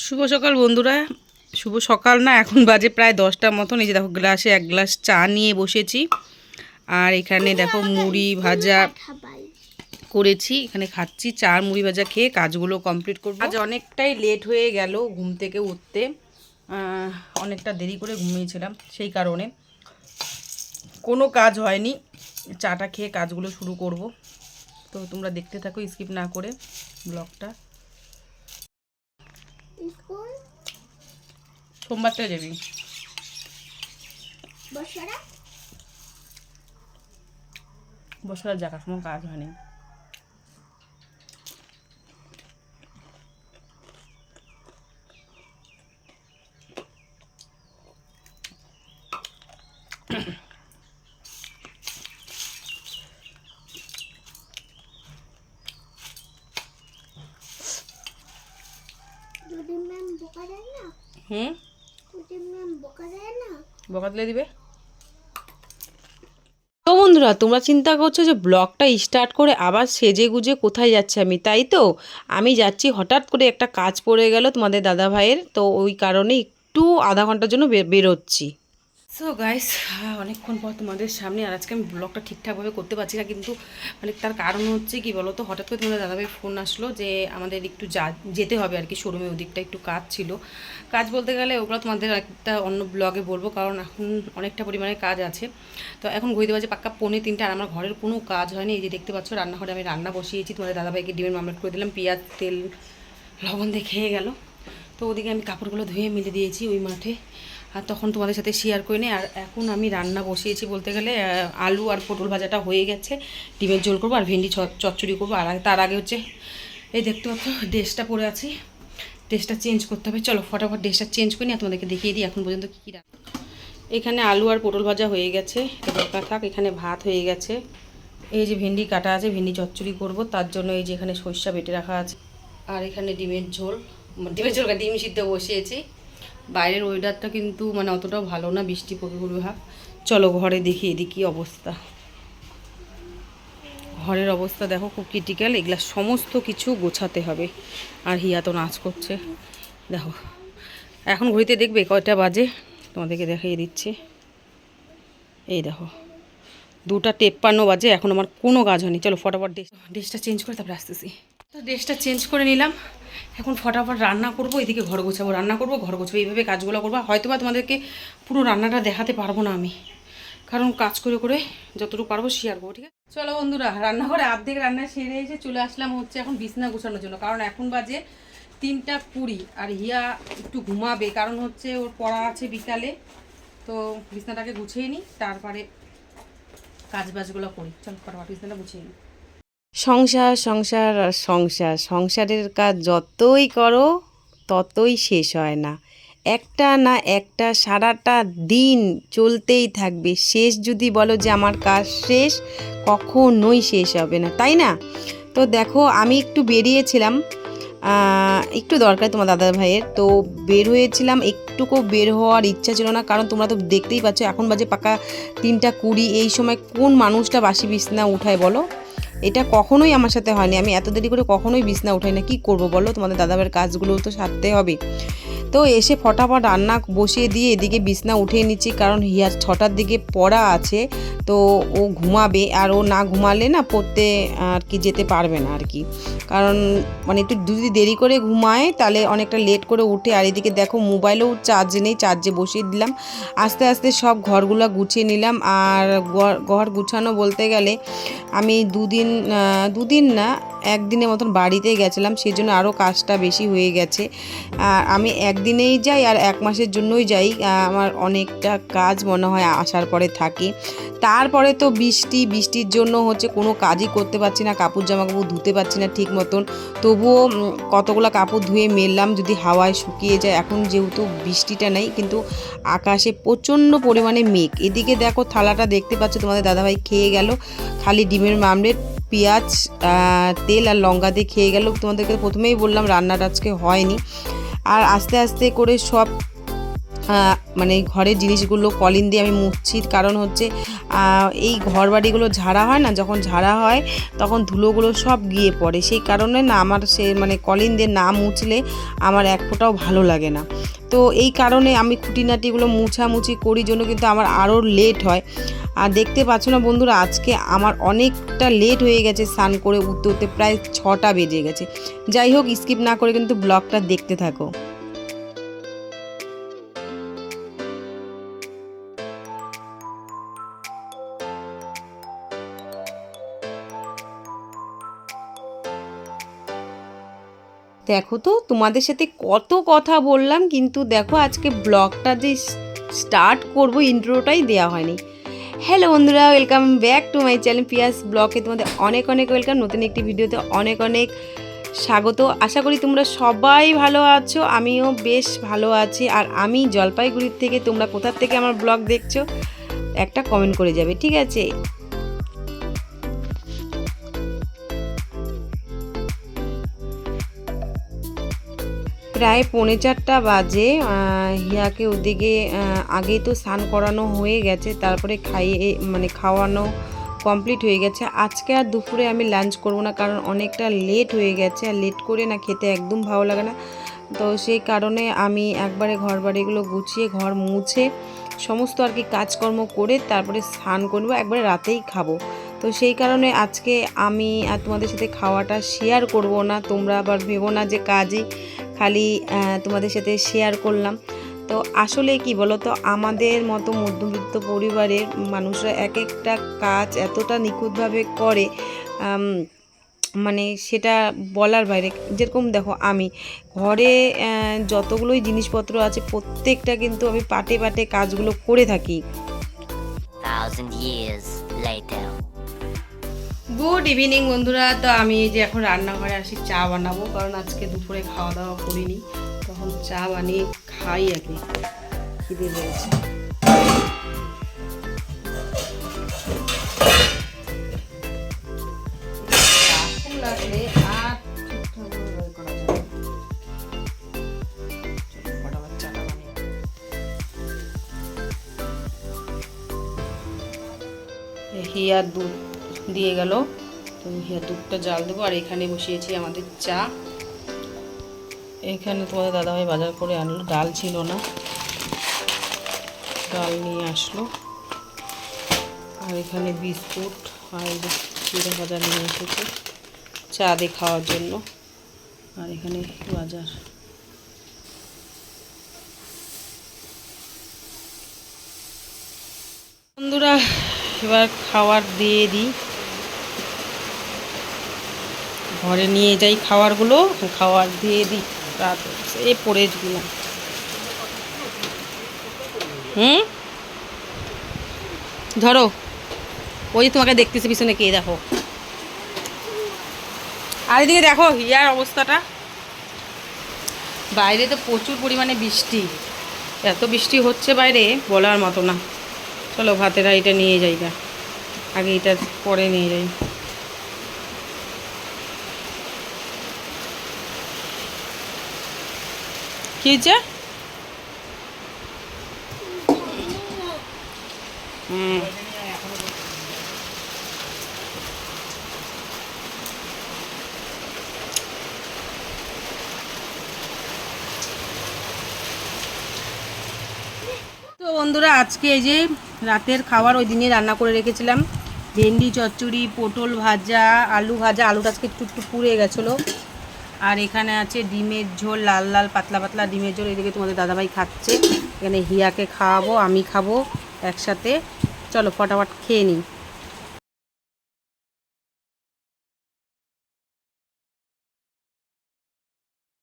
শুভ সকাল বন্ধুরা। শুভ সকাল না, এখন বাজে প্রায় 10টার মতন। এই যে দেখো গ্লাসে এক গ্লাস চা নিয়ে বসেছি, আর এখানে দেখো মুড়ি ভাজা করেছি, এখানে খাচ্ছি। চা মুড়ি ভাজা খেয়ে কাজগুলো কমপ্লিট করবো। আজ অনেকটাই লেট হয়ে গেল ঘুম থেকে উঠতে, অনেকটা দেরি করে ঘুমিয়েছিলাম, সেই কারণে কোনো কাজ হয়নি। চাটা খেয়ে কাজগুলো শুরু করব, তো তোমরা দেখতে থাকো স্কিপ না করে ব্লগটা। সোমবারটা যাবি বসরা জায়গা, কোনো কাজ হয়নি। বকা দিলে দিবে। তো বন্ধুরা, তোমরা চিন্তা করছো যে ব্লগটা স্টার্ট করে আবার সেজে গুজে কোথায় যাচ্ছে আমি, তাই তো আমি যাচ্ছি। হঠাৎ করে একটা কাজ পড়ে গেল তোমাদের দাদা ভাইয়ের, তো ওই কারণে একটু আধা ঘন্টার জন্য বেরোচ্ছি। সো গাইস, অনেকক্ষণ পর তোমাদের সামনে। আর আজকে আমি ব্লগটা ঠিকঠাকভাবে করতে পারছি না, কিন্তু মানে তার কারণ হচ্ছে কি বলো তো, হঠাৎ করে তোমাদের দাদাভাই ফোন আসলো যে আমাদের একটু যেতে হবে আর কি, শোরুমে ওদিকটা একটু কাজ ছিল। কাজ বলতে গেলে ওগুলো তোমাদের একটা অন্য ব্লগে বলবো, কারণ এখন অনেকটা পরিমাণে কাজ আছে। তো এখন ঘুরতে বাজে পাক্কা 2:45, আর আমার ঘরের কোনো কাজ হয়নি। এই যে দেখতে পাচ্ছ রান্নাঘরে আমি রান্না বসিয়েছি। তোমাদের দাদাভাইকে ডিমের মামলেট করে দিলাম, পেঁয়াজ তেল লবণ দিয়ে খেয়ে গেল। তো ওদিকে আমি কাপড়গুলো ধুয়ে মিলে দিয়েছি ওই মাঠে, আর তখন তোমাদের সাথে শেয়ার করে নিই। আর এখন আমি রান্না বসিয়েছি বলতে গেলে, আলু আর পটল ভাজাটা হয়ে গেছে, ডিমের ঝোল করবো আর ভেন্ডি চচ্চড়ি করবো। আর তার আগে হচ্ছে এই দেখতে পাচ্ছ ড্রেসটা পরে আছি, ড্রেসটা চেঞ্জ করতে হবে। চলো ফটাফট ড্রেসটা চেঞ্জ করে নিই, তোমাদেরকে দেখিয়ে দিই এখন পর্যন্ত কী রান্না। এখানে আলু আর পটল ভাজা হয়ে গেছে, দরকার থাক। এখানে ভাত হয়ে গেছে, এই যে ভেন্ডি কাটা আছে, ভেন্ডি চচ্চড়ি করবো, তার জন্য এই যে এখানে সর্ষা বেটে রাখা আছে। আর এখানে ডিমের ঝোল ডিম সিদ্ধ বসিয়েছি। বাইরের ওয়েদারটা কিন্তু মানে অতটাও ভালো না, বৃষ্টি পড়বে ভাব। চলো ঘরে দেখি এদিকে কী অবস্থা। ঘরের অবস্থা দেখো খুব ক্রিটিক্যাল, এগুলা সমস্ত কিছু গোছাতে হবে। আর হিয়া তো নাচ করছে দেখো। এখন ঘড়িতে দেখবে কয়টা বাজে, তোমাদেরকে দেখিয়ে দিচ্ছি। এই দেখো 2:53 বাজে, এখন আমার কোনো কাজ হয়নি। চলো ফটাফট ড্রেসটা চেঞ্জ করে তারপরে আসতেছি। তো ড্রেসটা চেঞ্জ করে নিলাম, এখন ফটাফট রান্না করবো, এদিকে ঘর গোছাবো, রান্না করবো, ঘর গোছাবো, এইভাবে কাজগুলো করবো। হয়তো বা তোমাদেরকে পুরো রান্নাটা দেখাতে পারবো না আমি, কারণ কাজ করে করে যতটুকু পারবো শেয়ার করবো, ঠিক আছে। চলো বন্ধুরা, রান্নাঘরে অর্ধেক রান্না সেরে এসে চলে আসলাম হচ্ছে এখন বিছনা গোছানোর জন্য, কারণ এখন বাজে 3:20 আর হিয়া একটু ঘুমাবে, কারণ হচ্ছে ওর পড়া আছে বিকালে। তো বিছনাটাকে গুছিয়ে নিই, তারপরে কাজ বাজগুলো করি। চল ফটাফট বিছনাটা গুছিয়ে নিই। সংসার সংসার আর সংসার, সংসারের কাজ যতই করো ততই শেষ হয় না। একটা না একটা সারাটা দিন চলতেই থাকবে। শেষ যদি বলো যে আমার কাজ শেষ, কখনোই শেষ হবে না, তাই না? তো দেখো আমি একটু বেরিয়েছিলাম, একটু দরকার তোমার দাদা ভাইয়ের, তো বের হয়েছিলাম। একটুকু বের হওয়ার ইচ্ছা ছিল না, কারণ তোমরা তো দেখতেই পাচ্ছ এখন বাজে পাকা 3:20। এই সময় কোন মানুষটা বাসি বিছনা উঠায় বলো? এটা কখনোই আমার সাথে হয়নি, আমি এত দেরি করে কখনোই বিছনা উঠাই না। কি করব বলো, তোমাদের দাদাভাইয়ের কাজগুলোও তো সারতে হবে। তো এসে ফটাফট রান্না বসিয়ে দিয়ে এদিকে বিছনা উঠিয়ে নিচ্ছি, কারণ হিয়ার 6টার দিকে পড়া আছে, তো ও ঘুমাবে। আর ও না ঘুমালে না পড়তে আর কি যেতে পারবে না আর কি, কারণ মানে একটু যদি দেরি করে ঘুমায় তাহলে অনেকটা লেট করে উঠে। আর এদিকে দেখো মোবাইলেও চার্জ নেই, চার্জে বসিয়ে দিলাম। আস্তে আস্তে সব ঘরগুলো গুছিয়ে নিলাম। আর ঘর গুছানো বলতে গেলে আমি দুদিন না একদিনের মতন বাড়িতে গেছিলাম, সেই জন্য আরও কাজটা বেশি হয়ে গেছে। আমি একদিনেই যাই আর 1 মাসের জন্যই যাই, আমার অনেকটা কাজ মনে হয় আসার পরে থাকে। তারপরে তো বৃষ্টির জন্য হচ্ছে কোনো কাজই করতে পারছি না, কাপড় জামা কাপড় ধুতে পারছি না ঠিক মতন। তবুও কতগুলো কাপড় ধুয়ে মেললাম, যদি হাওয়ায় শুকিয়ে যায়। এখন যেহেতু বৃষ্টিটা নেই, কিন্তু আকাশে প্রচণ্ড পরিমাণে মেঘ। এদিকে দেখো থালাটা দেখতে পাচ্ছ তোমাদের দাদাভাই খেয়ে গেল, খালি ডিমের মামলেট, পেঁয়াজ তেল আর লঙ্কা দিয়ে খেয়ে গেল। তোমাদেরকে প্রথমেই বললাম রান্নাটা আজকে হয়নি। আর আস্তে আস্তে করে সব মানে ঘরের জিনিসগুলো কলিন দিয়ে আমি মুছছি। কারণ হচ্ছে এই ঘর বাড়িগুলো ঝাড়া হয় না, যখন ঝাড়া হয় তখন ধুলোগুলো সব গিয়ে পড়ে। সেই কারণে না আমার মানে কলিন দিয়ে না মুছলে আমার এক ফোঁটাও ভালো লাগে না। তো এই কারণে আমি খুঁটিনাটিগুলো মুছামুছি করি জন্য কিন্তু আমার আরও লেট হয়। আর দেখতে পাচ্ছ না বন্ধুরা, আজকে আমার অনেকটা লেট হয়ে গেছে স্নান করে উঠতে উঠতে, প্রায় 6টা বেজে গেছে। যাই হোক, স্কিপ না করে কিন্তু ব্লগটা দেখতে থাকো। দেখো তো, তোমাদের সাথে কত কথা বললাম, কিন্তু দেখো আজকে ব্লগটা যে স্টার্ট করব ইন্ট্রোটাই দেওয়া হয়নি। হ্যালো বন্ধুরা, welcome back to my channel Piyas ব্লগে। তোমাদের অনেক অনেক ওয়েলকাম, নতুন একটি ভিডিওতে অনেক অনেক স্বাগত। আশা করি তোমরা সবাই ভালো আছো, আমিও বেশ ভালো আছি। আর আমি জলপাইগুড়ির থেকে, তোমরা কোথা থেকে আমার ব্লগ দেখছো একটা কমেন্ট করে যাবে, ঠিক আছে? প্রায় 3:45 বাজে। হিয়াকে ওদিকে আগে তো স্নান করানো হয়ে গেছে, তারপরে খাওয়ানো কমপ্লিট হয়ে গেছে। আজকে আর দুপুরে আমি লাঞ্চ করব না, কারণ অনেকটা লেট হয়ে গেছে, আর লেট করে না খেতে একদম ভালো লাগে না। তো সেই কারণে আমি একবারে ঘর বাড়িগুলো গুছিয়ে, ঘর মুছে, সমস্ত আর কি কাজকর্ম করে তারপরে স্নান করবো, একবারে রাতেই খাবো। তো সেই কারণে আজকে আমি আর তোমাদের সাথে খাওয়াটা শেয়ার করব না। তোমরা আবার ভেবো না যে কাজই খালি তোমাদের সাথে শেয়ার করলাম। তো আসলে কি বলো তো, আমাদের মতো মধ্যবিত্ত পরিবারের মানুষরা এক একটা কাজ এতটা নিখুঁতভাবে করে, মানে সেটা বলার বাইরে। যেরকম দেখো, আমি ঘরে যতগুলোই জিনিসপত্র আছে প্রত্যেকটা কিন্তু আমি পাটে পাটে কাজগুলো করে থাকি। গুড ইভিনিং বন্ধুরা। তো আমি এই যে এখন রান্নাঘরে আসি, চা বানাবো, কারণ আজকে দুপুরে খাওয়া দাওয়া করিনি। তখন চা বানিয়ে খাই, আর কি খিদে পেয়েছে। লাগলে আর করা যাবে। চাটা বানিয়ে হিয়ার দুধ দিয়ে গেল, তো হিয়ার দুধটা জাল দেবো। আর এখানে বসিয়েছি আমাদের চা। এখানে তোমাদের দাদাভাই বাজার করে আনলো, ডাল ছিল না, ডাল নিয়ে আসলো। আর এখানে বিস্কুট আর এই যে চিড়ে ভাজা নিয়ে এসেছে চা দিয়ে খাওয়ার জন্য। আর এখানে বাজার। বন্ধুরা, এবার খাবার দিয়ে দিই, ঘরে নিয়ে যাই খাবারগুলো, খাবার দিয়ে দিই। রাত এ পড়ে গেলাম। ধরো, ওই তোমাকে দেখতেছি পিছনে, কে দেখো। আর এদিকে দেখো হিয়ার অবস্থাটা। বাইরে তো প্রচুর পরিমাণে বৃষ্টি, এত বৃষ্টি হচ্ছে বাইরে বলার মতো না। চলো ভাতের হাঁড়িটা নিয়ে যাই, না আগে এটা পরে নিয়ে যাই। কি হয়েছে? তো বন্ধুরা, আজকে এই যে রাতের খাবার ওই দিনে রান্না করে রেখেছিলাম, ভেন্ডি চচ্চড়ি, পটল ভাজা, আলু ভাজা। আলুটা আজকে একটু পুড়ে গেছিলো। আর এখানে আছে ডিমের ঝোল, লাল লাল পাতলা পাতলা ডিমের ঝোল। এদিকে তোমাদের দাদাভাই খাচ্ছে, এখানে হিয়াকে খাওয়াবো, আমি খাবো একসাথে। চলো ফটাফট খেয়ে নিই।